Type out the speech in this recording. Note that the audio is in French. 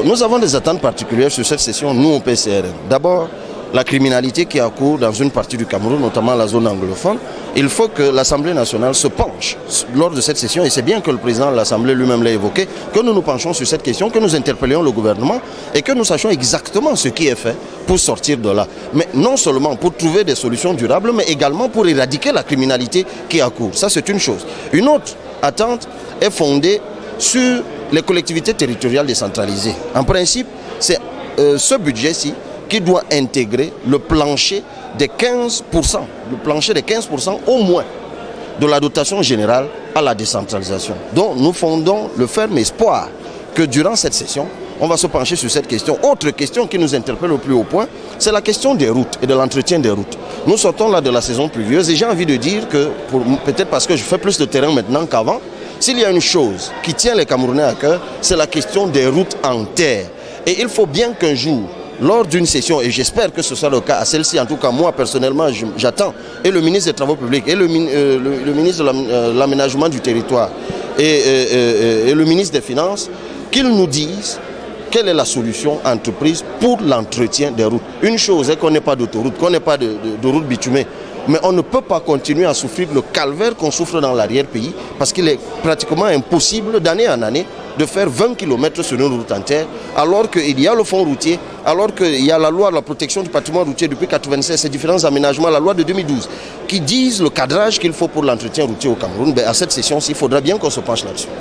Nous avons des attentes particulières sur cette session, nous au PCRN. D'abord, la criminalité qui a cours dans une partie du Cameroun, notamment la zone anglophone. Il faut que l'Assemblée nationale se penche lors de cette session, et c'est bien que le président de l'Assemblée lui-même l'a évoqué, que nous nous penchons sur cette question, que nous interpellions le gouvernement et que nous sachions exactement ce qui est fait pour sortir de là. Mais non seulement pour trouver des solutions durables, mais également pour éradiquer la criminalité qui a cours. Ça, c'est une chose. Une autre attente est fondée sur les collectivités territoriales décentralisées. En principe, c'est ce budget-ci qui doit intégrer le plancher des 15%, le plancher des 15% au moins de la dotation générale à la décentralisation. Donc nous fondons le ferme espoir que durant cette session, on va se pencher sur cette question. Autre question qui nous interpelle au plus haut point, c'est la question des routes et de l'entretien des routes. Nous sortons là de la saison pluvieuse et j'ai envie de dire que, peut-être parce que je fais plus de terrain maintenant qu'avant, s'il y a une chose qui tient les Camerounais à cœur, c'est la question des routes en terre. Et il faut bien qu'un jour, lors d'une session, et j'espère que ce soit le cas à celle-ci, en tout cas moi personnellement j'attends, et le ministre des Travaux publics, et le ministre de l'aménagement du territoire, et le ministre des Finances, qu'ils nous disent quelle est la solution entreprise pour l'entretien des routes. Une chose est qu'on n'ait pas d'autoroute, qu'on n'ait pas de route bitumée, mais on ne peut pas continuer à souffrir le calvaire qu'on souffre dans l'arrière-pays, parce qu'il est pratiquement impossible d'année en année de faire 20 km sur une route en terre, alors qu'il y a le fonds routier, alors qu'il y a la loi de la protection du patrimoine routier depuis 1996, ces différents aménagements, la loi de 2012, qui disent le cadrage qu'il faut pour l'entretien routier au Cameroun. À cette session-ci, il faudra bien qu'on se penche là-dessus.